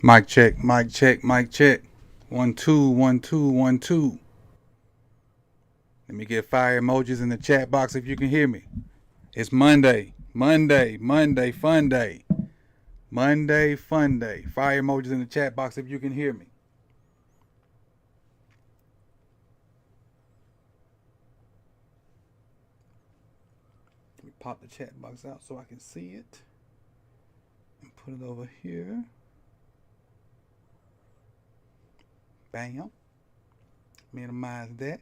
Mic check, mic check, mic check. 1 2 1 2 1 2. Let me get fire emojis in the chat box if you can hear me. It's Monday, fun day. Monday, fun day. Fire emojis in the chat box if you can hear me. Let me pop the chat box out so I can see it. And put it over here. Bam. Minimize that.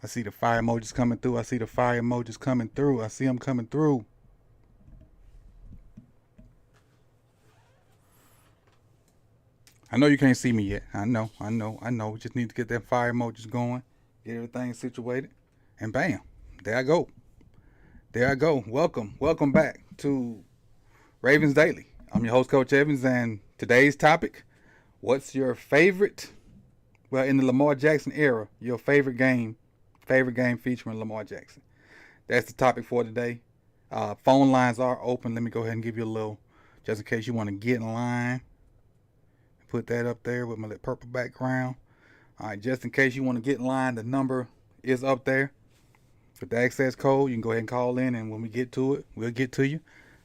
I see the fire emojis coming through. I see them coming through. I know you can't see me yet. I know. We just need to get that fire emojis going. Get everything situated. And bam. There I go. Welcome back to Ravens Daily. I'm your host, Coach Evans, and today's topic, what's your favorite, well, in the Lamar Jackson era, your favorite game featuring Lamar Jackson? That's the topic for today. Phone lines are open. Let me go ahead and give you a little, just in case you want to get in line. Put that up there with my little purple background. All right, just in case you want to get in line, the number is up there with the access code. You can go ahead and call in, and when we get to it, we'll get to you.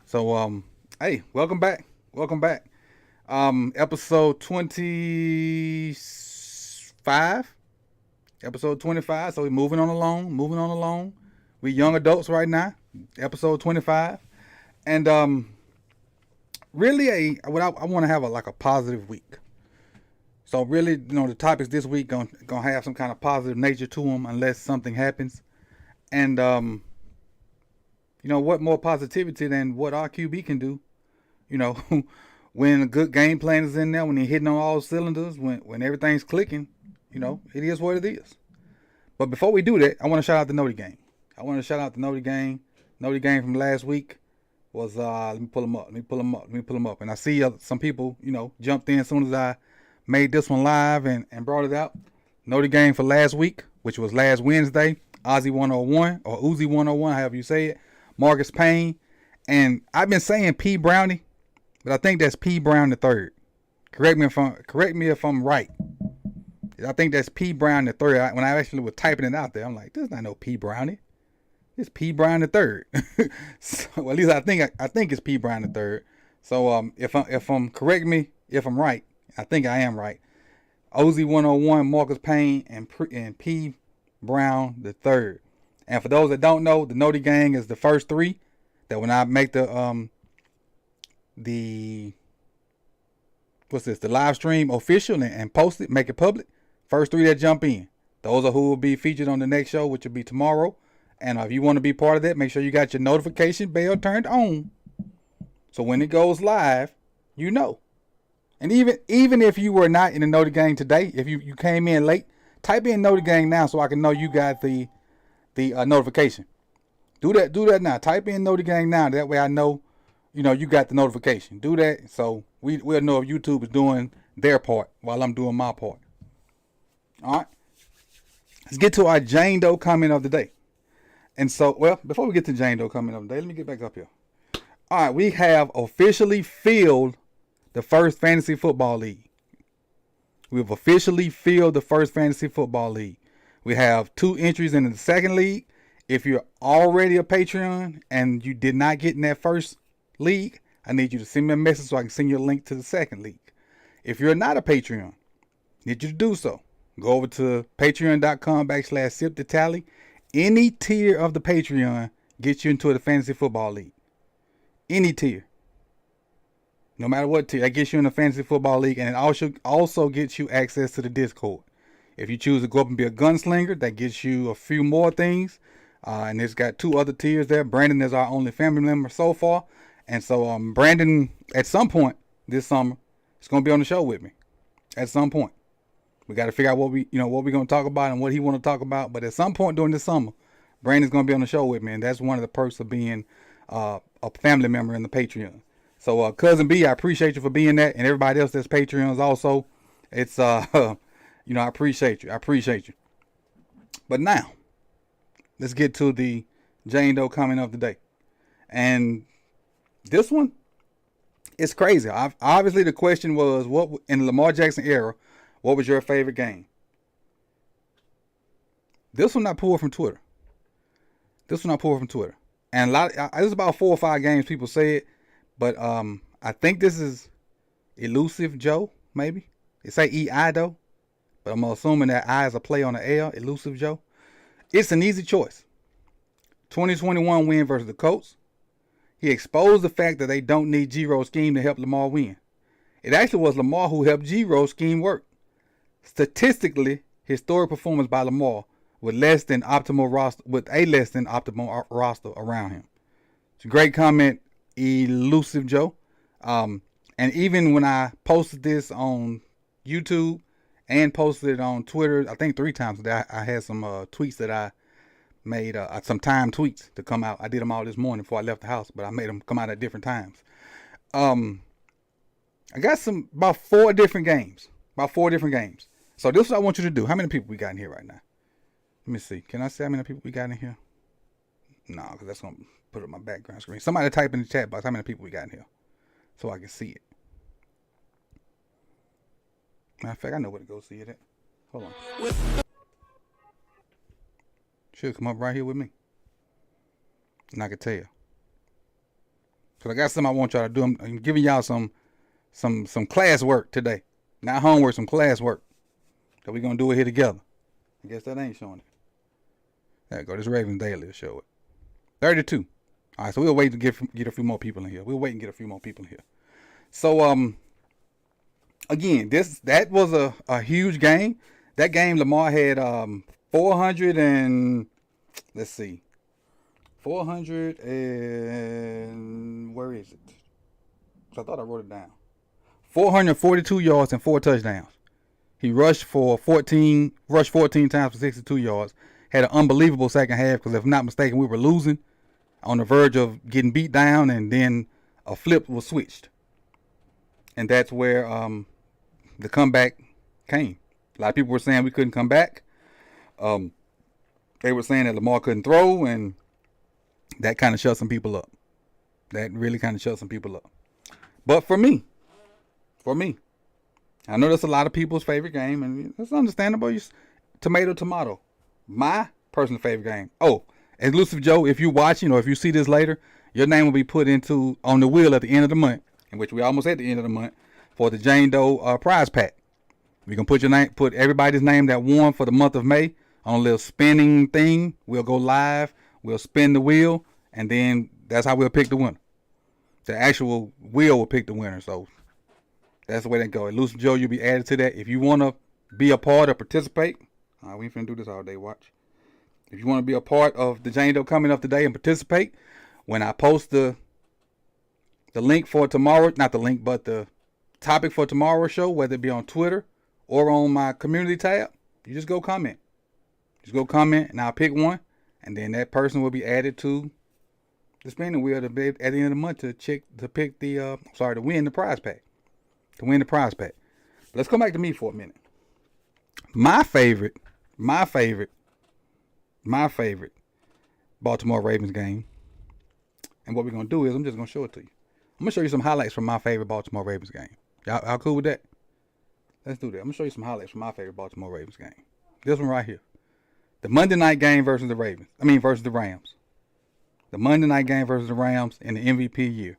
So, hey, welcome back. Episode 25. So we're moving on along. We young adults right now. Episode 25. And really I want to have a positive week. So really, the topics this week gonna have some kind of positive nature to them unless something happens. And what more positivity than what our QB can do? When a good game plan is in there, when you're hitting on all cylinders, when everything's clicking, it is what it is. But before we do that, I want to shout out the Notre Game. Notre Game from last week was, let me pull them up. And I see some people, jumped in as soon as I made this one live and brought it out. Notre Game for last week, which was last Wednesday, Ozzy 101 or Uzi 101, however you say it, Marcus Payne. And I've been saying P. Brownie, but I think that's P. Brown III. Correct me if I'm right. I think that's P. Brown III. When I actually was typing it out there, I'm like, there's not no P. Brownie. It's P. Brown III. So at least I think it's P. Brown III. So if I'm correct me if I'm right. I think I am right. OZ101, Marcus Payne, and P. Brown the third. And for those that don't know, the Noti Gang is the first three that when I make the live stream official and post it, make it public, first three that jump in, those are who will be featured on the next show, which will be tomorrow. And if you want to be part of that, make sure you got your notification bell turned on, so when it goes live, you know. And even if you were not in the Noti Gang today, if you came in late, type in Noti Gang now so I can know you got the notification. Do that now. Type in Noti Gang now. That way I know, you got the notification. Do that so we'll know if YouTube is doing their part while I'm doing my part. All right. Let's get to our Jane Doe comment of the day. And so, before we get to Jane Doe comment of the day, let me get back up here. All right, we have officially filled the first fantasy football league. We've officially filled the first fantasy football league. We have 2 entries in the second league. If you're already a Patreon and you did not get in that first league, I need you to send me a message so I can send you a link to the second league. If you're not a Patreon, I need you to do so. Go over to patreon.com/sipthetally. Any tier of the Patreon gets you into the fantasy football league. Any tier. No matter what tier, that gets you in the fantasy football league, and it also gets you access to the Discord. If you choose to go up and be a gunslinger, that gets you a few more things. And it's got 2 other tiers there. Brandon is our only family member so far. And so Brandon, at some point this summer, is going to be on the show with me. At some point. We got to figure out what we're going to talk about and what he want to talk about. But at some point during this summer, Brandon's going to be on the show with me. And that's one of the perks of being a family member in the Patreon. So, Cousin B, I appreciate you for being that. And everybody else that's Patreons also. It's, I appreciate you. I appreciate you. But now, let's get to the Jane Doe comment of the day. And this one is crazy. Obviously, the question was, what in the Lamar Jackson era, what was your favorite game? This one I pulled from Twitter. And there's about 4 or 5 games people say it. But I think this is Elusive Joe, maybe. It say EI though. But I'm assuming that I is a play on the L, Elusive Joe. It's an easy choice. 2021 win versus the Colts. He exposed the fact that they don't need G-Ro's scheme to help Lamar win. It actually was Lamar who helped G-Ro's scheme work. Statistically, historic performance by Lamar with a less than optimal roster around him. It's a great comment, Elusive Joe. And even when I posted this on YouTube and posted it on Twitter, I think 3 times today, I had some tweets that I made, some timed tweets to come out. I did them all this morning before I left the house, but I made them come out at different times. I got about 4 different games. So this is what I want you to do. How many people we got in here right now? Let me see. Can I say how many people we got in here? No, because that's going to put up my background screen. Somebody type in the chat box how many people we got in here so I can see it. Matter of fact, I know where to go see it at. Hold on. Should come up right here with me. And I can tell you. Because I got something I want y'all to do. I'm giving y'all some class work today. Not homework, some class work. So we're going to do it here together. I guess that ain't showing it. There you go. This Ravens Daily will show it. 32. All right, so we'll wait to get a few more people in here. So, again, that was a huge game. That game, Lamar had 400 and, let's see, 400 and, where is it? So I thought I wrote it down. 442 yards and 4 touchdowns. He rushed 14 times for 62 yards. Had an unbelievable second half because if I'm not mistaken, we were losing on the verge of getting beat down, and then a flip was switched. And that's where the comeback came. A lot of people were saying we couldn't come back. They were saying that Lamar couldn't throw, and that kind of shut some people up. That really kind of shut some people up. But for me, I know that's a lot of people's favorite game, and it's understandable. Tomato. My personal favorite game. Oh, Elusive Joe, if you're watching or if you see this later, your name will be put on the wheel at the end of the month, in which we almost at the end of the month, for the Jane Doe prize pack. We're gonna put everybody's name that won for the month of May on a little spinning thing. We'll go live. We'll spin the wheel, and then that's how we'll pick the winner. The actual wheel will pick the winner. So that's the way that goes. Elusive Joe, you'll be added to that. If you want to be a part or participate, we ain't finna do this all day, watch. If you want to be a part of the Jane Doe coming up today and participate, when I post the link for tomorrow, not the link, but the topic for tomorrow's show, whether it be on Twitter or on my community tab, you just go comment. Just go comment, and I'll pick one, and then that person will be added to the spinning wheel at the end of the month to pick the to win the prize pack. To win the prize pack. But let's come back to me for a minute. My favorite Baltimore Ravens game. And what we're gonna do is I'm just gonna show it to you. I'm gonna show you some highlights from my favorite Baltimore Ravens game. Y'all cool with that? Let's do that. I'm gonna show you some highlights from my favorite Baltimore Ravens game. This one right here. The Monday night game versus the Rams. The Monday night game versus the Rams in the MVP year.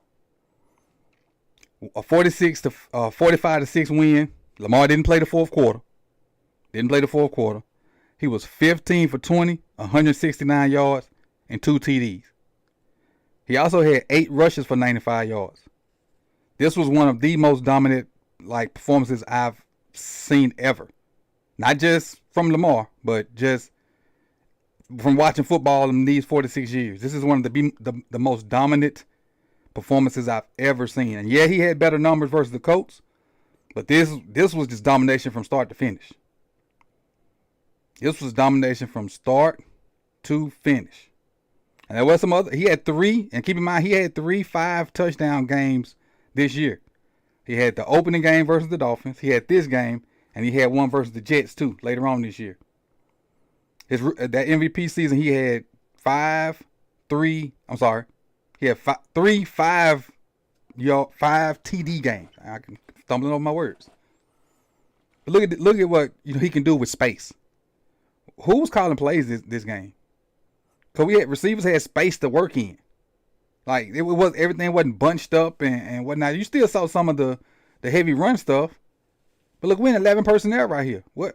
A 45-6 win. Lamar didn't play the fourth quarter. He was 15 for 20, 169 yards, and 2 TDs. He also had 8 rushes for 95 yards. This was one of the most dominant performances I've seen ever. Not just from Lamar, but just from watching football in these 46 years. This is one of the most dominant performances I've ever seen. And yeah, he had better numbers versus the Colts, but this was just domination from start to finish. This was domination from start to finish. And there was some other. He had 3, and keep in mind, he had 3 5-touchdown games this year. He had the opening game versus the Dolphins. He had this game, and he had one versus the Jets too later on this year. That MVP season, he had 3 5 TD games. I can stumbling over my words. But look at what he can do with space. Who was calling plays this game? Because receivers had space to work in. Everything wasn't bunched up and whatnot. You still saw some of the heavy run stuff. But look, we're in 11 personnel right here. Was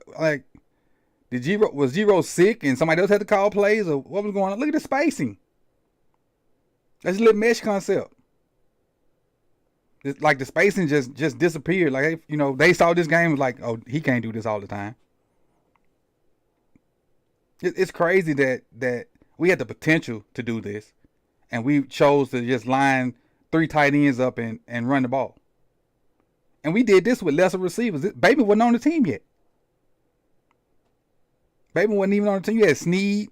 Giro sick and somebody else had to call plays, or what was going on? Look at the spacing. That's a little mesh concept. It's the spacing just disappeared. They saw this game was like, oh, he can't do this all the time. It's crazy that we had the potential to do this, and we chose to just line 3 tight ends up and run the ball. And we did this with lesser receivers. Bateman wasn't on the team yet. Bateman wasn't even on the team. You had Sneed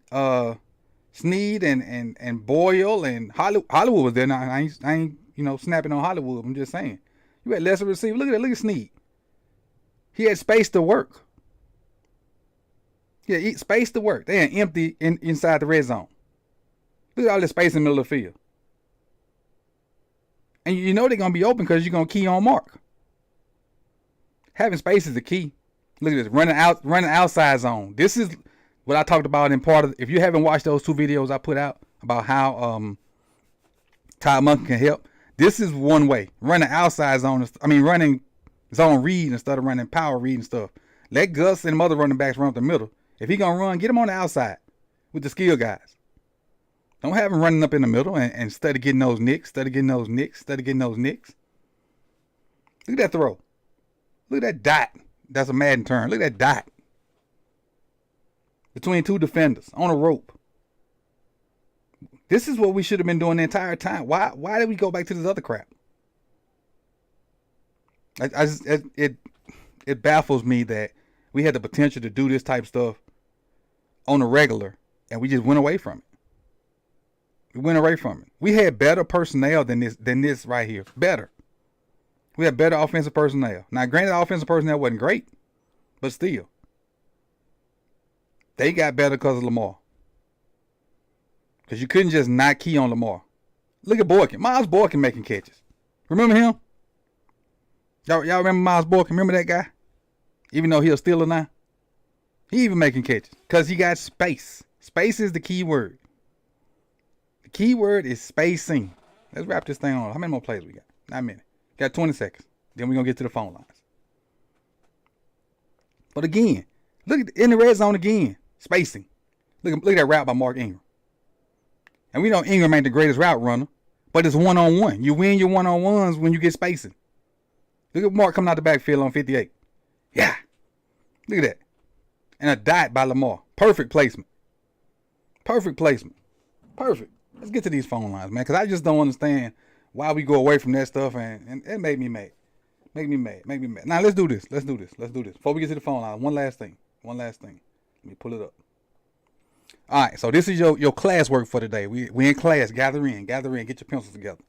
and Boyle and Hollywood was there. Now I ain't snapping on Hollywood. I'm just saying. You had lesser receivers. Look at Sneed. He had space to work. Yeah, space to work. They had empty inside the red zone. Look at all this space in the middle of the field. And you know they're going to be open because you're going to key on Mark. Having space is the key. Look at this, running outside zone. This is what I talked about in part of. If you haven't watched those 2 videos I put out about how Todd Monken can help, this is one way. Running outside zone. Running zone read instead of running power read and stuff. Let Gus and them other running backs run up the middle. If he gonna run, get him on the outside with the skill guys. Don't have him running up in the middle and instead of getting those nicks. Look at that throw. Look at that dot. That's a Madden turn. Look at that dot. Between 2 defenders on a rope. This is what we should have been doing the entire time. Why did we go back to this other crap? It baffles me that we had the potential to do this type of stuff on a regular, and we just went away from it. We had better personnel than this right here. Better. We had better offensive personnel. Now, granted, the offensive personnel wasn't great, but still. They got better because of Lamar. Because you couldn't just not key on Lamar. Look at Boykin. Miles Boykin making catches. Remember him? Y'all remember Miles Boykin? Remember that guy? Even though he'll steal it now. He even making catches. Because he got space. Space is the key word. The key word is spacing. Let's wrap this thing on. How many more plays we got? Not many. Got 20 seconds. Then we're going to get to the phone lines. But again, look at in the red zone again, spacing. Look at that route by Mark Ingram. And we know Ingram ain't the greatest route runner, but it's one-on-one. You win your one-on-ones when you get spacing. Look at Mark coming out the backfield on 58. Yeah. Look at that. And a dot by Lamar. Perfect placement. Perfect placement. Perfect. Let's get to these phone lines, man, because I just don't understand why we go away from that stuff, and it made me mad. Make me mad. Now, let's do this. Before we get to the phone line, one last thing. Let me pull it up. All right, so this is your class work for today. We in class. Gather in. Get your pencils together.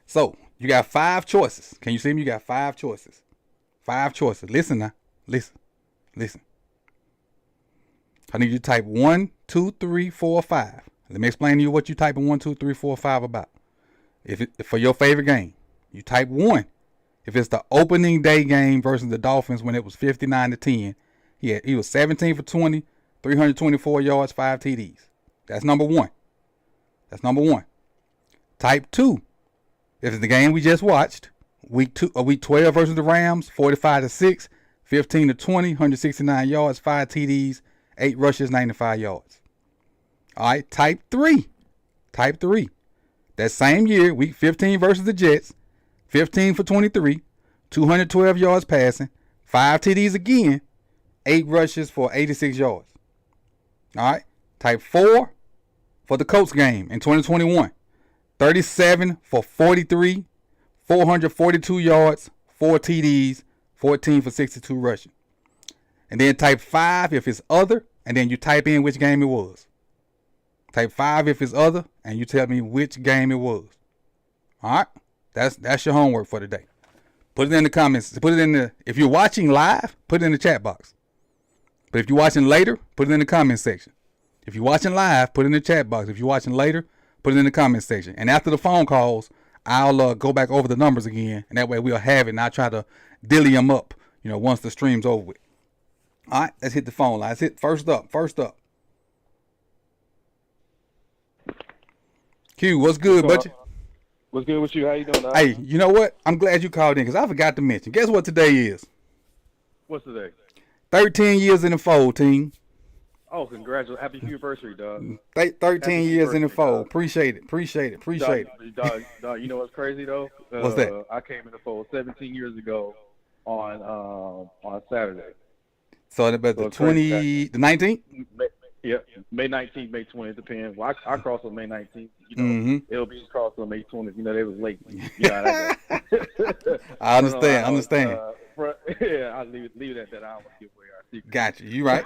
So, you got 5 choices. Can you see me? You got 5 choices. 5 choices. Listen now. Listen. I need you to type 1, 2, 3, 4, 5. Let me explain to you what you type in 1, 2, 3, 4, 5 about. For your favorite game, you type 1. If it's the opening day game versus the Dolphins when it was 59-10, he was 17 for 20, 324 yards, 5 TDs. That's number 1. Type 2. If it's the game we just watched, week 12 versus the Rams, 45-6, 15-20, 169 yards, 5 TDs, 8 rushes, 95 yards. All right, type 3. That same year, week 15 versus the Jets, 15 for 23, 212 yards passing, 5 TDs again, 8 rushes for 86 yards. All right, type 4 for the Colts game in 2021, 37 for 43, 442 yards, 4 TDs, 14 for 62 rushing. And then type 5 if it's other, and then you type in which game it was. Type 5 if it's other, and you tell me which game it was. All right? That's your homework for today. Put it in the comments. If you're watching live, put it in the chat box. But if you're watching later, put it in the comment section. If you're watching live, put it in the chat box. If you're watching later, put it in the comment section. And after the phone calls, I'll go back over the numbers again, and that way we'll have it, and I'll try to dilly them up, once the stream's over with. All right, let's hit the phone line. Let's hit first up. Q, what's good, buddy? What's good with you? How you doing, dog? Hey, you know what? I'm glad you called in because I forgot to mention. Guess what today is? What's today? 13 years in the fold, team. Oh, congratulations. Happy anniversary, dog. 13 years in the fold. Appreciate it. Dog, you know what's crazy, though? What's that? I came in the fold 17 years ago on Saturday. So about the 19th? Yeah, May 19th, May 20th, depends. Well, I crossed on May 19th. It'll be crossed on May 20th. They was late. I understand. Yeah, I'll leave it at that. I don't want to give away our secret. Gotcha. You right.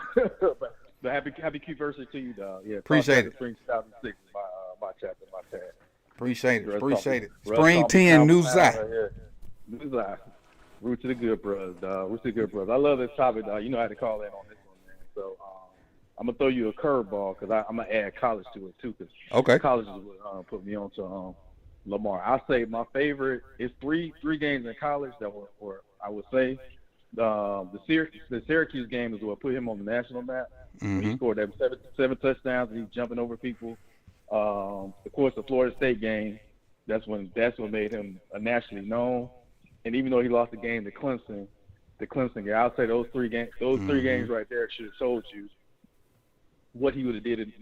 but happy anniversary to you, dog. Yeah, appreciate it. Spring 2006 is my chapter, my tag. Appreciate it. Spring 10, new Zai. New Zai. Root to the good brothers, dog. I love this topic, dog. You know how to call in on this one, man. So I'm gonna throw you a curveball because I'm gonna add college to it too. Cause college is what put me on to Lamar. I say my favorite is three games in college that were I would say the Syracuse game is what put him on the national map. He scored that seven touchdowns and he's jumping over people. Of course, the Florida State game. That's what made him nationally known. And even though he lost the game to Clemson, game, I'll say those three games right there should have told you what he would have did and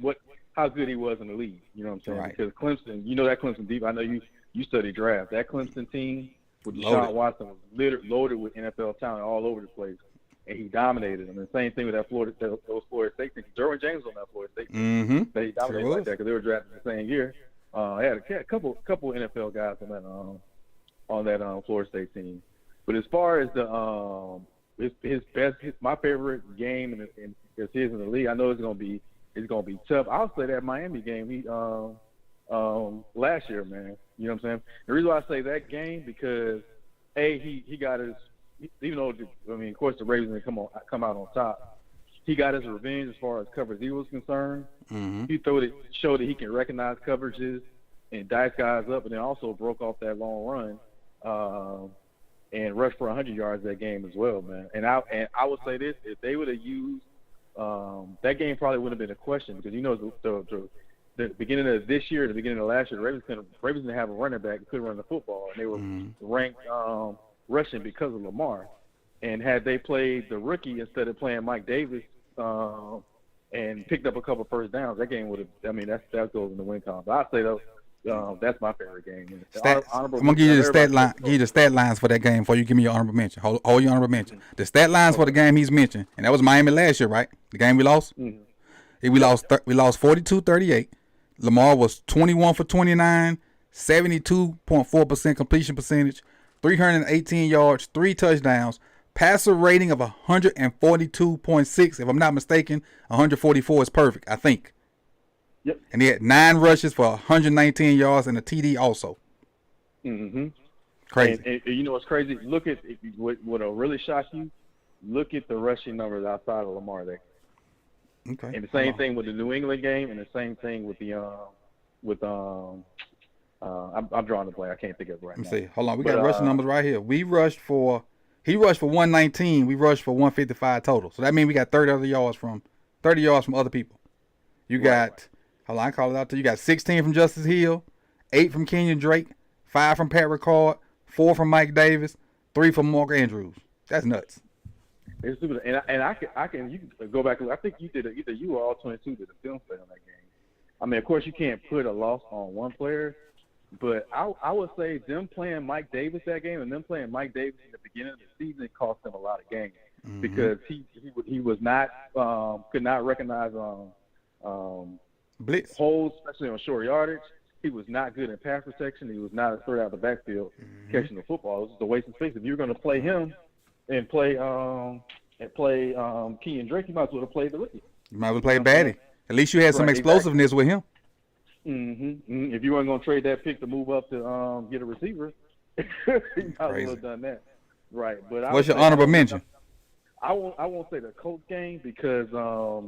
how good he was in the league. You know what I'm saying? Right. Because Clemson, that Clemson deep. I know you study draft. That Clemson team with Deshaun Watson was loaded with NFL talent all over the place, and he dominated them. And the same thing with those Florida State teams. Derwin James on that Florida State team. They dominated like that because they were drafted the same year. I had a couple NFL guys on that Florida State team. But as far as my favorite game is his in the league. I know it's gonna be tough. I'll say that Miami game last year, man. You know what I'm saying? The reason why I say that game because he got his, even though of course the Ravens didn't come out on top. He got his revenge as far as coverage he was concerned. He showed that he can recognize coverages and dice guys up, and then also broke off that long run and rushed for 100 yards that game as well, man. And I would say this: if they would have used that game, probably wouldn't have been a question because the beginning of this year, the beginning of last year, the Ravens didn't have a running back who couldn't run the football, and they were ranked rushing because of Lamar. And had they played the rookie instead of playing Mike Davis and picked up a couple first downs, that game would have. I mean, that goes in the win column. But I say though, that's my favorite game. I'm gonna give you the stat line. Give you the stat lines for that game before you give me your honorable mention. Hold your honorable mention. The stat lines for the game he's mentioned, and that was Miami last year, right? The game we lost. We lost 42-38. Lamar was 21 for 29, 72.4% completion percentage, 318 yards, 3 touchdowns, passer rating of 142.6. If I'm not mistaken, 144 is perfect, I think. Yep. And he had 9 rushes for 119 yards and a TD also. Crazy. And you know what's crazy? Look at what'll really shock you. Look at the rushing numbers outside of Lamar there. Okay. And the same thing with the New England game, and the same thing with the I'm drawing the blank. I can't think of it right now. Let me see. Hold on. We got rushing numbers right here. He rushed for 119. We rushed for 155 total. So that means we got 30 yards from other people. You got hold on, I call it out to you. You got 16 from Justice Hill, 8 from Kenyon Drake, 5 from Pat Ricard, 4 from Mike Davis, 3 from Mark Andrews. That's nuts. It's stupid. And I can you can go back. I think you did either you or all 22 did a film study on that game. I mean, of course, you can't put a loss on one player, but I would say them playing Mike Davis that game and them playing Mike Davis in the beginning of the season cost them a lot of games because he was not could not recognize blitz holes, especially on short yardage. He was not good in pass protection. He was not a threat out of the backfield catching the football. It was just a waste of space. If you're going to play him and play Kenyon Drake, you might as well have played the rookie. You might as well play Batty. At least you had some explosiveness with him. If you weren't going to trade that pick to move up to get a receiver, you might as well have done that. Right. But what's your honorable mention? I won't say the Colts game because I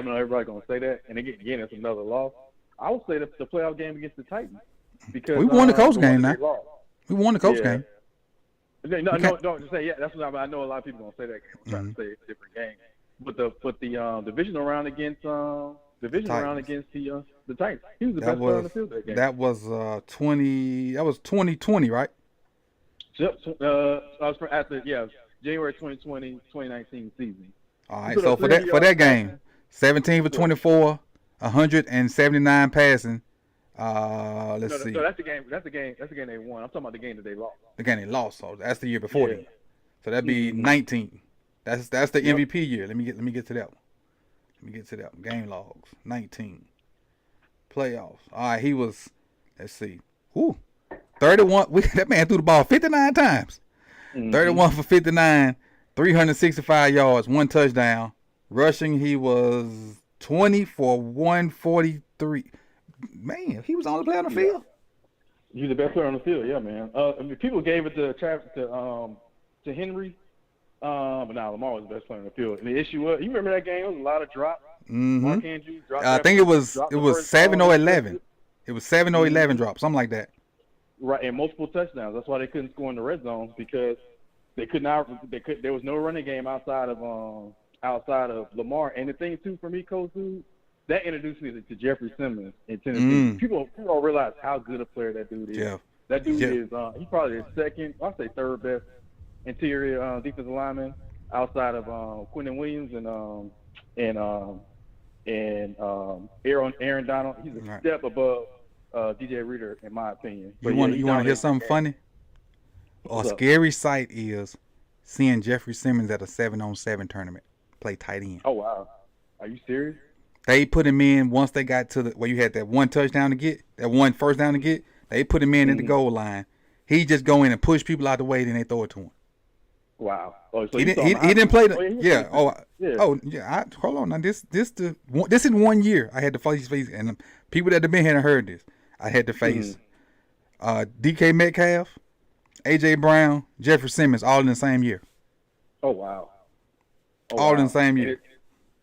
know everybody's going to say that, and again, it's another loss. I would say the playoff game against the Titans because we won the Colts game now. We won the Colts game. No, just say that's what I know. A lot of people don't say that game. I'm trying to say it's a different game. But the divisional round against the Titans, he was the best player on the field that game. That was 2020, right? Yep. I was after January 2020, 2019 season. All right. So for that game, 17 for 24, 179 passing. Let's see. So that's the game. That's the game they won. I'm talking about the game that they lost. The game they lost. So that's the year before then. So that'd be 19. That's the MVP year. Let me get to that one. Let me get to that one. Game logs. 19. Playoffs. All right. He was. Let's see. 31. That man threw the ball 59 times. 31 for 59. 365 yards. 1 touchdown. Rushing, he was 20 for 143. Man, he was the only player on the field. He's the best player on the field, man. I mean, people gave it to Henry, but Lamar was the best player on the field. And the issue was, you remember that game? It was a lot of drops. Mark Andrews dropped. I think it was 7 or 11. It was 7 or 11 drops, something like that. Right, and multiple touchdowns. That's why they couldn't score in the red zone because they could not. There was no running game outside of Lamar. And the thing too for me, Coach, that introduced me to Jeffrey Simmons in Tennessee. People don't realize how good a player that dude is. Yeah. That dude is he's probably the second, I'll say third best interior defensive lineman outside of Quentin Williams and Aaron Donald. He's a step above DJ Reader in my opinion. But you want to hear something funny? A scary sight is seeing Jeffrey Simmons at a 7-on-7 tournament play tight end. Oh wow. Are you serious? They put him in once they got to where you had that one touchdown to get, that one first down to get. They put him in at the goal line. He just go in and push people out the way, then they throw it to him. Wow. Oh, so he didn't play the hold on now. This is 1 year I had to face and people that have been here and heard this. I had to face DK Metcalf, AJ Brown, Jeffrey Simmons all in the same year. Oh wow. All in the same year.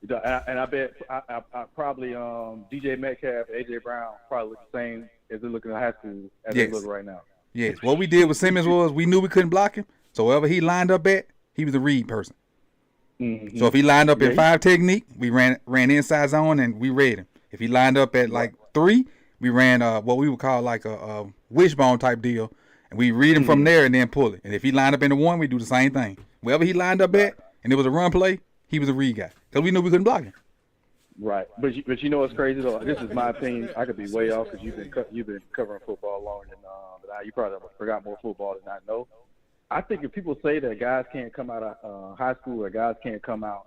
And I bet I probably DJ Metcalf, AJ Brown probably look the same as they look in high school as they look right now. Yes. What we did with Simmons was we knew we couldn't block him, so wherever he lined up at, he was a read person. So if he lined up in 5 technique, we ran inside zone and we read him. If he lined up at like 3, we ran what we would call like a wishbone type deal, And we read him from there and then pull it. And if he lined up in the 1, we do the same thing. Wherever he lined up at, and it was a run play, he was a read guy. Because we knew we couldn't block him. Right. But you know what's crazy, though? This is my opinion. I could be way off because you've been covering football longer than I. You probably forgot more football than I know. I think if people say that guys can't come out of high school or guys can't come out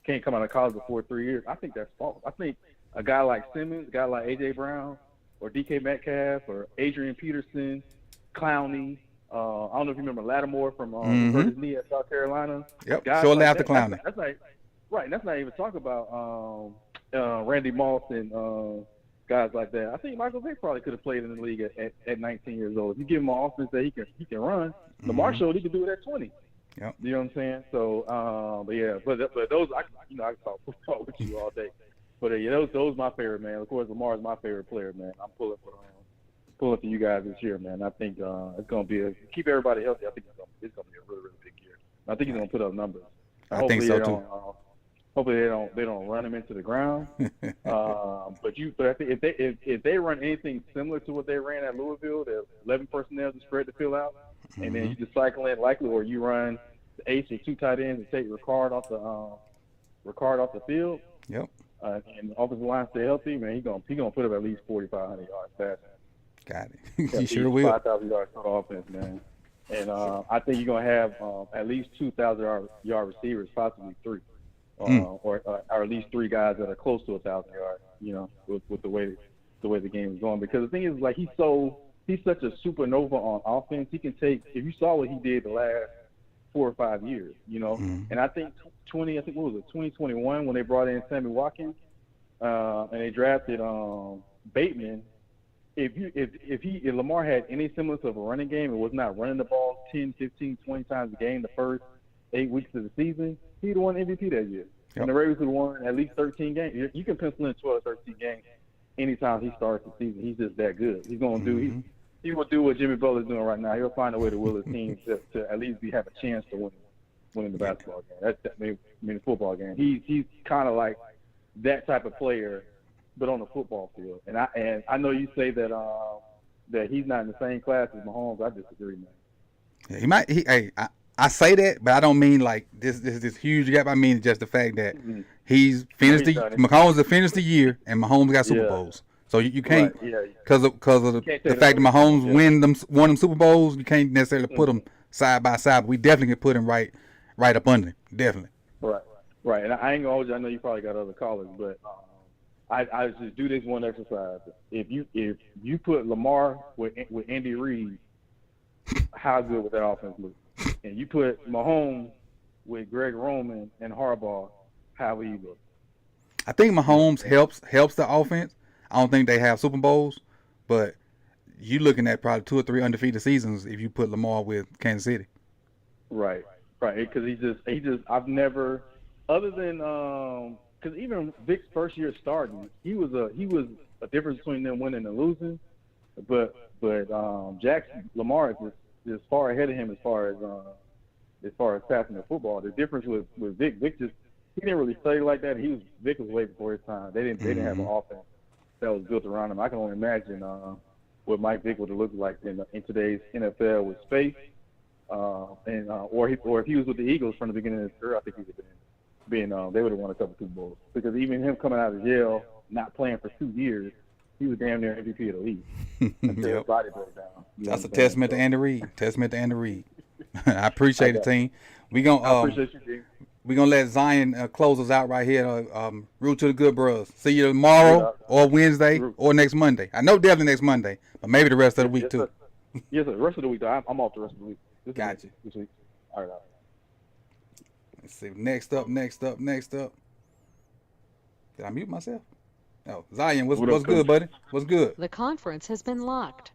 of college before 3 years, I think that's false. I think a guy like Simmons, a guy like A.J. Brown, or DK Metcalf, or Adrian Peterson, Clowney. I don't know if you remember Lattimore from hurt his knee at South Carolina. Yep, shortly after Clowney. That's like, right, and that's not even talk about Randy Moss and guys like that. I think Michael Vick probably could have played in the league at 19 years old. If you give him an offense that he can run, Lamar showed he could do it at 20. Yep. You know what I'm saying? So, but those I can talk football with you all day. But those my favorite, man. Of course, Lamar is my favorite player, man. I'm pulling for you guys this year, man. I think it's going to be keep everybody healthy. I think it's going to be a really, really big year. I think he's going to put up numbers. I think so too. Hopefully they don't run him into the ground. But I think if they run anything similar to what they ran at Louisville, the 11 personnel to spread the field out, and then you just cycle in likely, or you run the ace or 2 tight ends and take Ricard off the field. Yep. And the offensive line stay healthy, man. He gonna put up at least 4,500 yards passing. Got it. He sure will. 5,000 yards total offense, man. And I think you're gonna have at least 2,000 yard receivers, possibly 3. Or at least 3 guys that are close to 1,000 yards, with the way the game is going. Because the thing is, like, he's such a supernova on offense. He can take, if you saw what he did the last 4 or 5 years, And I think 2021 when they brought in Sammy Watkins, and they drafted Bateman. If Lamar had any semblance of a running game and was not running the ball 10, 15, 20 times a game the first 8 weeks of the season, he'd have won MVP that year. Yep. And the Ravens would have won at least 13 games. You can pencil in 12 or 13 games anytime he starts the season. He's just that good. He's going to he's going to do what Jimmy Butler's doing right now. He'll find a way to will his team to at least have a chance to winning the basketball game. The football game. He's kind of like that type of player, but on the football field. And I know you say that he's not in the same class as Mahomes. I disagree, man. Yeah, he might. I say that, but I don't mean like this huge gap. I mean just the fact that he's finished Mahomes has finished the year, and Mahomes got Super Bowls. So you can't, because of the fact that Mahomes won them Super Bowls, you can't necessarily put them side by side. But we definitely can put him right up under him, definitely. Right. And I ain't gonna hold you. I know you probably got other callers, but I just do this one exercise. If you put Lamar with Andy Reid, how good would that offense look? And you put Mahomes with Greg Roman and Harbaugh, how will you look? I think Mahomes helps the offense. I don't think they have Super Bowls, but you're looking at probably 2 or 3 undefeated seasons if you put Lamar with Kansas City. Right. Because he just I've never, other than because even Vic's first year starting, he was a difference between them winning and losing, but Lamar is just far ahead of him as far as passing the football. The difference with Vic just he didn't really play like that. Vic was way before his time. They didn't have an offense that was built around him. I can only imagine what Mike Vick would have looked like in today's NFL with space, or if he was with the Eagles from the beginning of his career, I think he would have been they would have won a couple Super Bowls, because even him coming out of jail, not playing for 2 years, he was damn near MVP of the league until his body broke down. That's a testament to Andy Reid. I appreciate it, team. I appreciate you, G. We're going to let Zion close us out right here. Root to the good brothers. See you tomorrow or Wednesday or next Monday. I know definitely next Monday, but maybe the rest of the week too. Yes, sir. The rest of the week, though. I'm off the rest of the week. Gotcha. This week. All right. Let's see. Next up. Did I mute myself? Oh, Zion, what's good, buddy? What's good? The conference has been locked.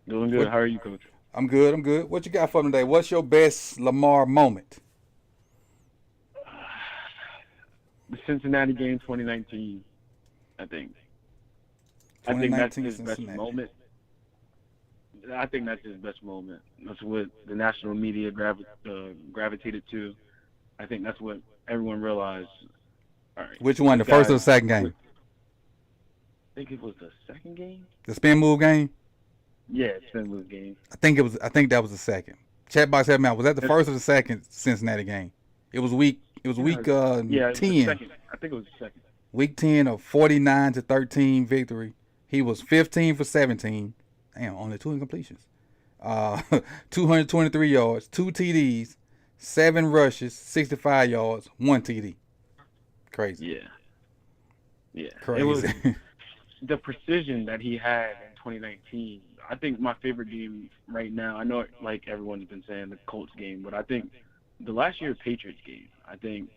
Doing good. How are you, Coach? I'm good. What you got for me today? What's your best Lamar moment? The Cincinnati game 2019, I think. I think that's his best moment. I think that's his best moment. That's what the national media gravitated to. I think that's what everyone realized. All right, which one, the first or the second game? I think it was the second game. The spin move game? Yeah, St. Louis game. I think that was the second. Chat box help me out. Was that the first or the second Cincinnati game? It was week. It was week Yeah, it was the 10. second. I think it was the second. Week 10 of 49-13 victory. He was 15 for 17. Damn, only 2 incompletions. 223 yards, 2 TDs, 7 rushes, 65 yards, 1 TD. Crazy. Yeah. Crazy. It was the precision that he had in 2019. I think my favorite game right now, I know like everyone's been saying the Colts game, but I think the last year Patriots game, I think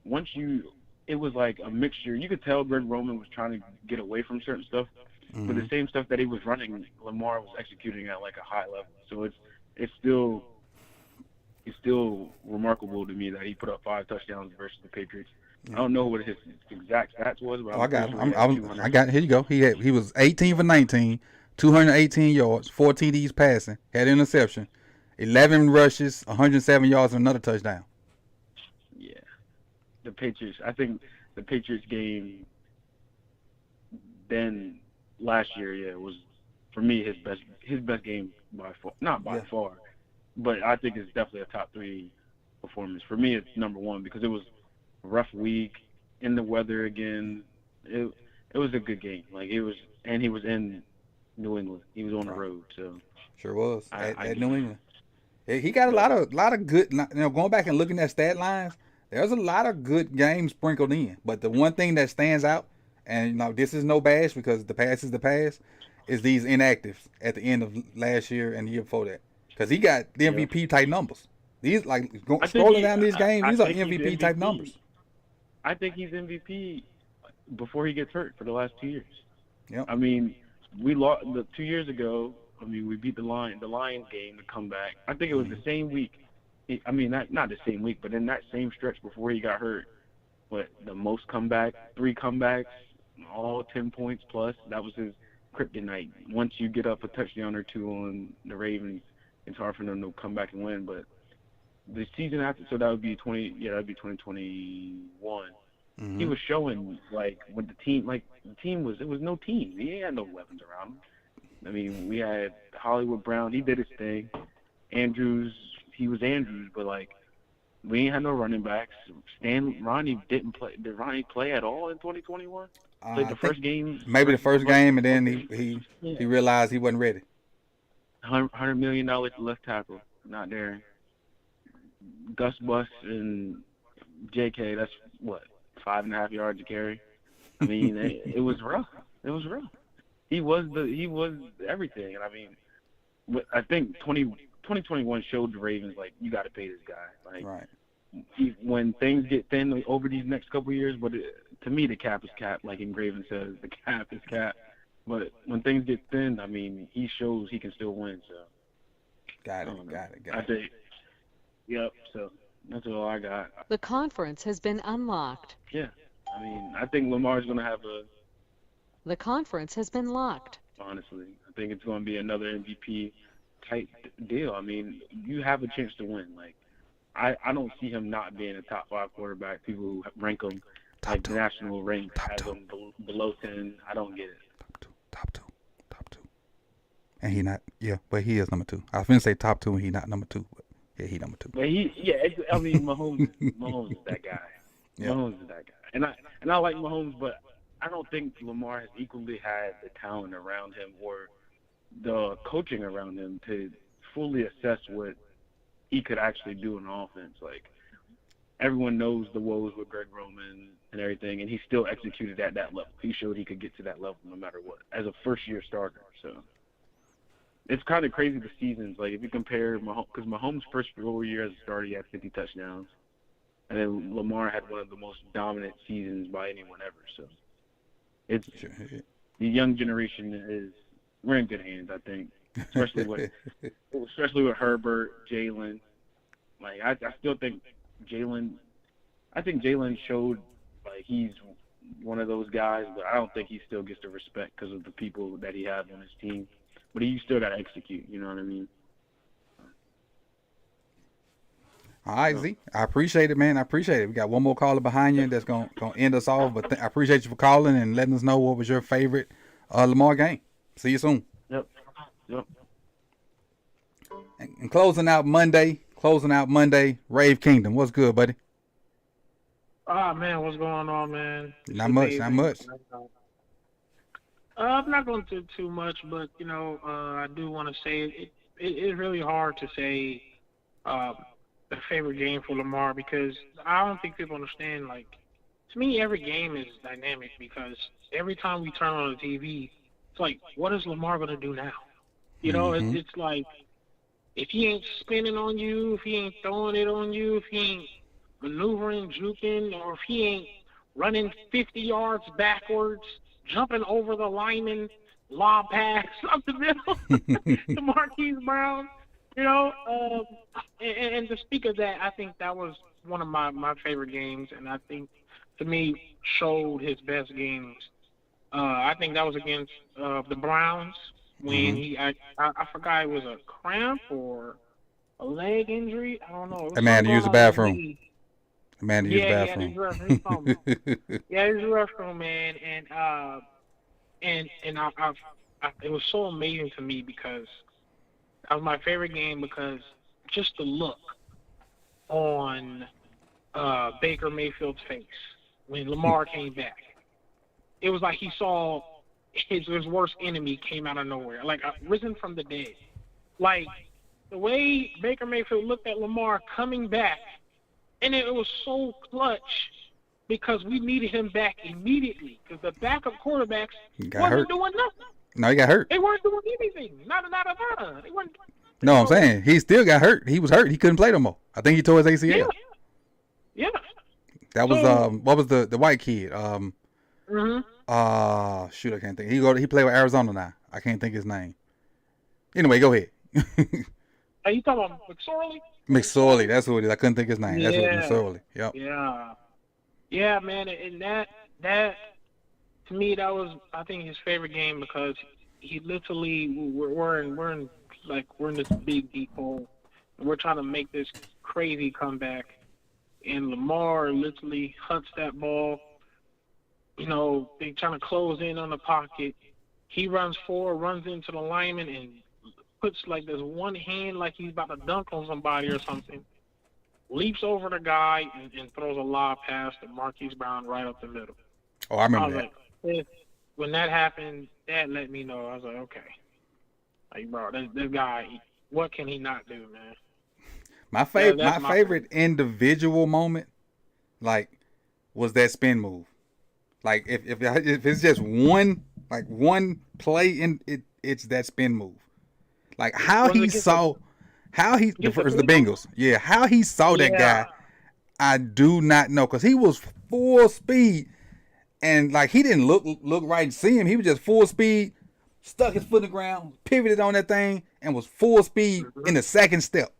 it was like a mixture. You could tell Greg Roman was trying to get away from certain stuff, but the same stuff that he was running, Lamar was executing at like a high level. So it's still remarkable to me that he put up 5 touchdowns versus the Patriots. I don't know what his exact stats was, but I got it. I got it. Here you go. He was 18 for 19, 218 yards, 4 TDs passing, had an interception, 11 rushes, 107 yards, and another touchdown. Yeah. The Patriots, I think the Patriots game then last year, was for me his best game by far. Not by far, but I think it's definitely a top 3 performance. For me, it's number 1 because it was a rough week in the weather again. It was a good game. Like it was, and he was in New England. He was on the road, so sure was at New England. He got a lot of good. Going back and looking at stat lines, there's a lot of good games sprinkled in. But the one thing that stands out, and this is no bash because the past is the past, is these inactives at the end of last year and the year before that. Because he got the MVP type numbers. These scrolling down these games, these are MVP type numbers. I think he's MVP before he gets hurt for the last 2 years. Yep. I mean, we lost 2 years ago. I mean, we beat the Lions game to come back. I think it was the same week. I mean, not the same week, but in that same stretch before he got hurt. But the most comeback, 3 comebacks, all 10 points plus. That was his kryptonite. Once you get up a touchdown or 2 on the Ravens, it's hard for them to come back and win. But the season after, so that would be 2021. He was showing like with the team, it was no team. He had no weapons around him. I mean, we had Hollywood Brown. He did his thing. Andrews, he was Andrews, but like we ain't had no running backs. Ronnie didn't play. Did Ronnie play at all in 2021? Played the first game. Maybe the first game, and then he realized he wasn't ready. $100 million left tackle, not there. Gus Bus and J.K. That's what 5.5 yards to carry. I mean, it was rough. It was rough. He was everything, and I mean, I think 2021 showed the Ravens like you got to pay this guy. Like, right. When things get thin over these next couple of years, but to me the cap is cap. Like Engraven says, the cap is cap. But when things get thin, I mean, he shows he can still win. So. Got it. I think. Yep. So that's all I got. The conference has been unlocked. Yeah. I mean, I think Lamar's going to have The conference has been locked. Honestly, I think it's going to be another MVP type deal. I mean, you have a chance to win. Like, I don't see him not being a top 5 quarterback. People who rank him like the national rank has him below 10. I don't get it. Top two. And he not, but he is number 2. I was going to say top 2 and he not number 2, but yeah, he number 2. But I mean, Mahomes is that guy. Yeah. Mahomes is that guy. And I like Mahomes, but I don't think Lamar has equally had the talent around him or the coaching around him to fully assess what he could actually do in offense. Like, everyone knows the woes with Greg Roman and everything, and he still executed at that level. He showed he could get to that level no matter what as a first-year starter. So it's kind of crazy the seasons. Like, if you compare Mahomes, because Mahomes' first 4 years as a starter, he had 50 touchdowns. And then Lamar had one of the most dominant seasons by anyone ever. So it's the young generation we're in good hands, I think, especially with Herbert, Jalen. Like I still think Jalen showed like he's one of those guys, but I don't think he still gets the respect because of the people that he has on his team. But he still got to execute. You know what I mean? All right, Z. I appreciate it, man. I appreciate it. We got one more caller behind you that's gonna end us off. But I appreciate you for calling and letting us know what was your favorite Lamar game. See you soon. Yep. Yep. And closing out Monday, Rave Kingdom. What's good, buddy? Ah, man, what's going on, man? Not much. I'm not going to do too much, but, I do want to say it's really hard to say the favorite game for Lamar because I don't think people understand, like, to me, every game is dynamic because every time we turn on the TV, it's like, what is Lamar going to do now? It's like, if he ain't spinning on you, if he ain't throwing it on you, if he ain't maneuvering, juking, or if he ain't running 50 yards backwards, jumping over the lineman, lob pass up the middle to Marquise Brown, and to speak of that, I think that was one of my favorite games, and I think, to me, showed his best games. I think that was against the Browns when I forgot it was a cramp or a leg injury. I don't know. A man to use the bathroom. Yeah, he had to use the restroom, man, and it was so amazing to me because that was my favorite game because just the look on Baker Mayfield's face when Lamar came back, it was like he saw his worst enemy came out of nowhere, like risen from the dead. Like the way Baker Mayfield looked at Lamar coming back. And it was so clutch because we needed him back immediately because the backup quarterbacks wasn't doing nothing. No, he got hurt. They weren't doing anything. Nada. They weren't. No, I'm saying he still got hurt. He was hurt. He couldn't play no more. I think he tore his ACL. Yeah. That was what was the white kid? Shoot, I can't think. He played with Arizona now. I can't think his name. Anyway, go ahead. Are you talking about McSorley? McSorley, that's who it is. I couldn't think his name. That's what McSorley. Yep. Yeah, man, and that to me that was I think his favorite game because he literally we're in this big deep hole and we're trying to make this crazy comeback and Lamar literally hunts that ball. They trying to close in on the pocket. He runs forward, runs into the lineman and puts like this one hand like he's about to dunk on somebody or something, leaps over the guy and throws a lob pass to Marquise Brown right up the middle. Oh, I remember that. Like, when that happened, that let me know. I was like, okay. Like, bro, this guy, what can he not do, man? My favorite individual moment, like, was that spin move. Like, if it's just one play in it, it's that spin move. Like how he saw the Bengals. Yeah, how he saw that guy, I do not know because he was full speed and like he didn't look right and see him. He was just full speed, stuck his foot in the ground, pivoted on that thing, and was full speed in the second step.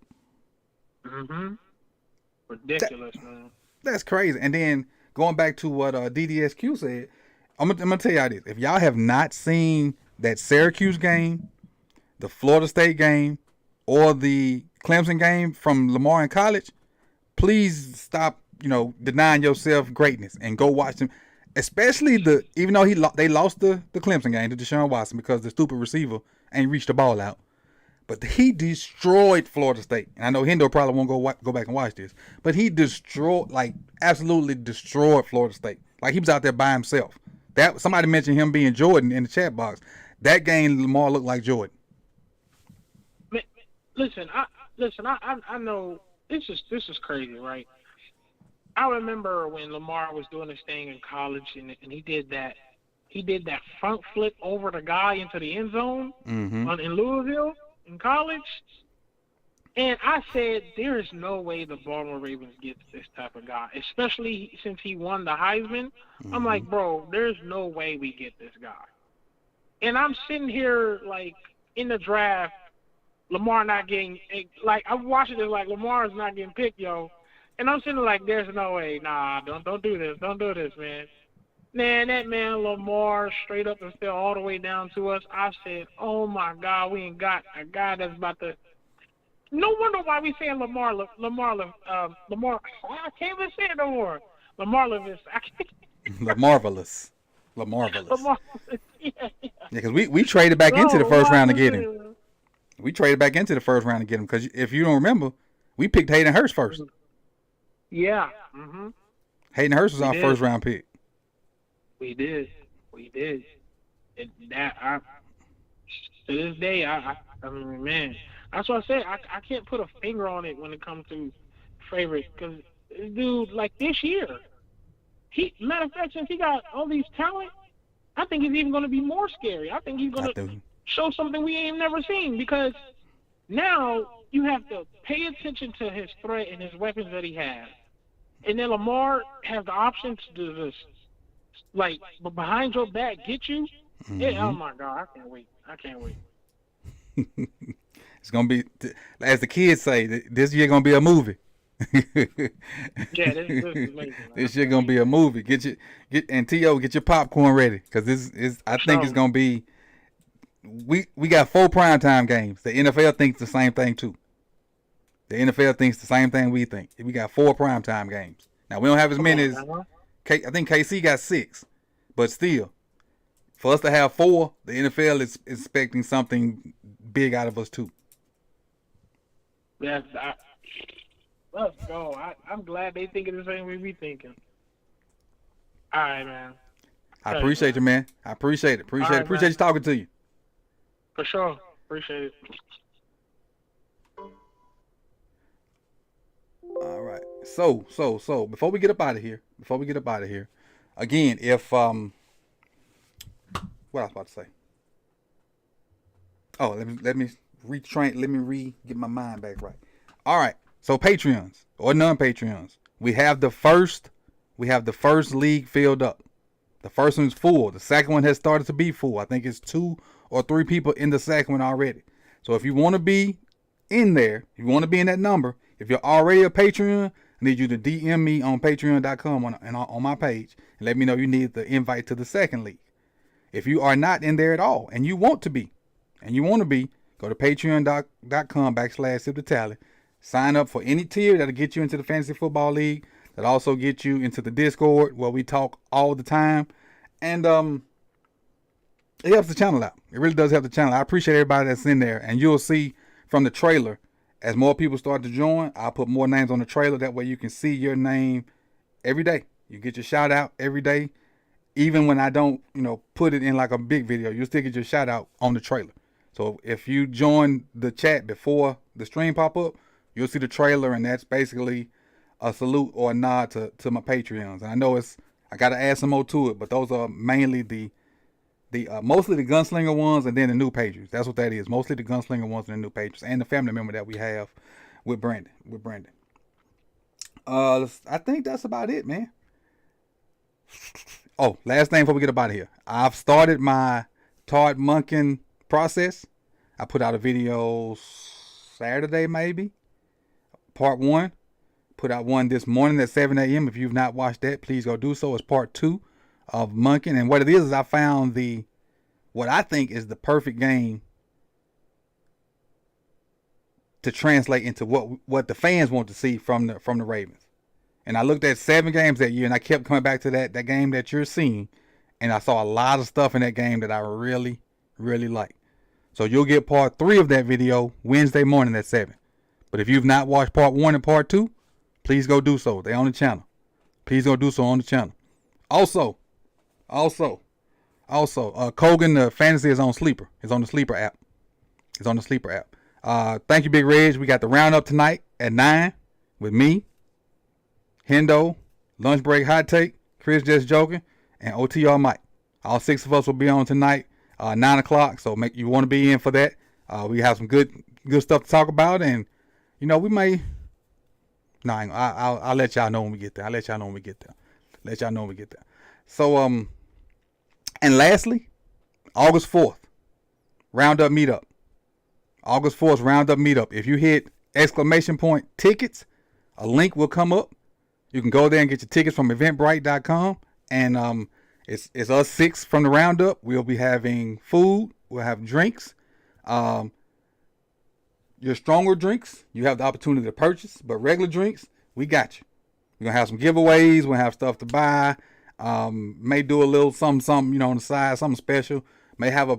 Ridiculous, man. That's crazy. And then going back to what DDSQ said, I'm gonna tell y'all this: if y'all have not seen that Syracuse game, the Florida State game, or the Clemson game from Lamar in college, please stop, denying yourself greatness and go watch them. Especially even though they lost the Clemson game to Deshaun Watson because the stupid receiver ain't reached the ball out, but he destroyed Florida State. And I know Hendo probably won't go back and watch this, but he absolutely destroyed Florida State. Like he was out there by himself. That somebody mentioned him being Jordan in the chat box. That game, Lamar looked like Jordan. Listen, I know this is crazy, right? I remember when Lamar was doing his thing in college, and he did that front flip over the guy into the end zone in Louisville in college. And I said, there is no way the Baltimore Ravens get this type of guy, especially since he won the Heisman. I'm like, bro, there's no way we get this guy. And I'm sitting here like in the draft. Lamar not getting, like, I'm watching this like Lamar's not getting picked, yo. And I'm sitting like, there's no way. Nah, don't do this. Don't do this, man. Man, that man Lamar straight up and fell all the way down to us. I said, oh, my God, we ain't got a guy that's about to. No wonder why we saying Lamar. I can't even say it no more. Lamar. Yeah, because we traded back into the first round to get him. We traded back into the first round to get him because if you don't remember, we picked Hayden Hurst first. Yeah. Mm-hmm. Hayden Hurst was our first round pick. We did. And that to this day, I mean, man, that's what I said. I can't put a finger on it when it comes to favorite because, dude, like this year, matter of fact, since he got all these talent, I think he's even going to be more scary. I think he's going to show something we ain't never seen because now you have to pay attention to his threat and his weapons that he has. And then Lamar has the option to do this, like, but behind your back, get you. Mm-hmm. Yeah, oh my God, I can't wait. It's gonna be, as the kids say, this year gonna be a movie. Yeah, this is amazing. This year gonna be a movie. Get your popcorn ready because this is. I think it's gonna be. We got 4 primetime games. The NFL thinks the same thing too. The NFL thinks the same thing we think. We got 4 primetime games. Now, we don't have as many as... I think KC got 6. But still, for us to have 4, the NFL is expecting something big out of us too. Let's go. I'm glad they thinking the same way we thinking. All right, man. I appreciate you, man. I appreciate it. Appreciate you talking to you. For sure. Appreciate it. All right. So before we get up out of here, again, if what I was about to say. Oh, let me get my mind back right. All right. So Patreons or non-Patreons, we have the first league filled up. The first one's full. The second one has started to be full. I think it's 2 or 3 people in the second one already. So if you want to be in there, if you want to be in that number, if you're already a Patreon, I need you to DM me on patreon.com on my page and let me know you need the invite to the second league. If you are not in there at all and you want to be, go to patreon.com/sipthetally. Sign up for any tier that'll get you into the Fantasy Football League. That'll also get you into the Discord where we talk all the time. And it helps the channel out. It really does help the channel. I appreciate everybody that's in there. And you'll see from the trailer, as more people start to join, I'll put more names on the trailer. That way you can see your name every day. You get your shout out every day. Even when I don't, put it in like a big video, you'll still get your shout out on the trailer. So if you join the chat before the stream pop up, you'll see the trailer, and that's basically a salute or a nod to my Patreons. And I know I got to add some more to it, but those are mainly mostly the gunslinger ones and then the new pages. That's what that is. Mostly the gunslinger ones and the new pages and the family member that we have with Brandon. I think that's about it, man. Oh, last thing before we get up out of here. I've started my Todd Monken process. I put out a video Saturday, maybe. Part 1. Put out one this morning at 7 a.m. If you've not watched that, please go do so. It's part 2 of Monken. And what it is I found what I think is the perfect game to translate into what the fans want to see from the Ravens. And I looked at 7 games that year, and I kept coming back to that game that you're seeing. And I saw a lot of stuff in that game that I really, really like. So you'll get part 3 of that video Wednesday morning at 7. But if you've not watched part 1 and part 2, please go do so. They're on the channel. Please go do so on the channel. Also, Kogan the Fantasy is on Sleeper. It's on the Sleeper app. Thank you, Big Reg. We got the roundup tonight at 9 with me, Hendo, Lunch Break Hot Take, Chris Just Joking, and OTR Mike. All 6 of us will be on tonight, 9 o'clock. So you want to be in for that. We have some good stuff to talk about, and we may. No, I'll let y'all know when we get there. So and lastly, August 4th, Roundup Meetup. If you hit !tickets, a link will come up. You can go there and get your tickets from eventbrite.com. And it's us 6 from the Roundup. We'll be having food. We'll have drinks. Your stronger drinks, you have the opportunity to purchase. But regular drinks, we got you. We're going to have some giveaways. We'll have stuff to buy. May do a little something, on the side, something special. May have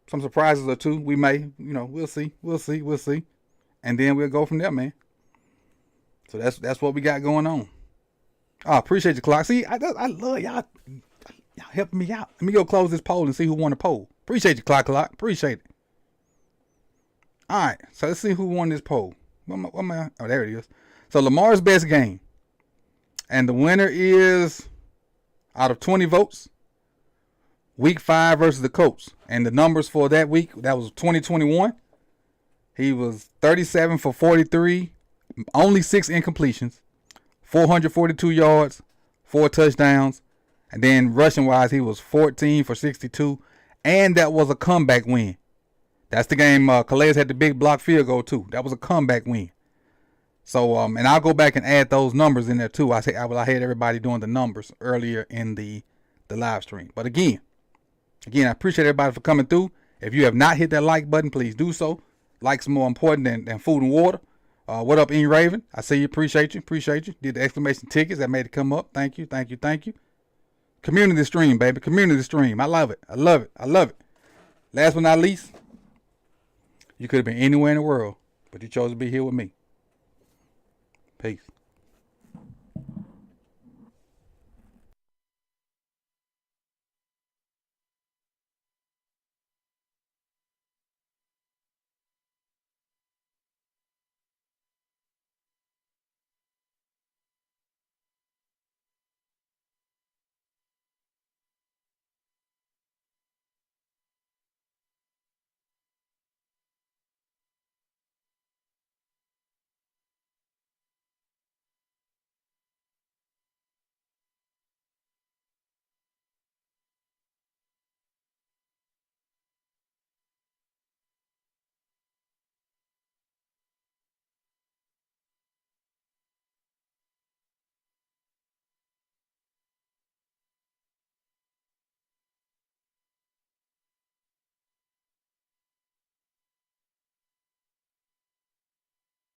some surprises or two. We may, we'll see. And then we'll go from there, man. So that's what we got going on. Oh, appreciate you, Clock. See, I love y'all. Y'all helping me out. Let me go close this poll and see who won the poll. Appreciate you, Clock. Appreciate it. All right, so let's see who won this poll. What am I? Oh, there it is. So Lamar's best game. And the winner is, out of 20 votes, Week 5 versus the Colts. And the numbers for that week, that was 2021. He was 37 for 43, only 6 incompletions, 442 yards, 4 touchdowns. And then rushing-wise, he was 14 for 62. And that was a comeback win. That's the game Calais had the big block field goal, too. That was a comeback win. So, and I'll go back and add those numbers in there, too. I had everybody doing the numbers earlier in the live stream. But again, I appreciate everybody for coming through. If you have not hit that like button, please do so. Likes more important than food and water. What up, IvanEvans? I see you. Appreciate you. Did the exclamation tickets. That made it come up. Thank you. Community stream, baby. Community stream. I love it. Last but not least, you could have been anywhere in the world, but you chose to be here with me. Peace.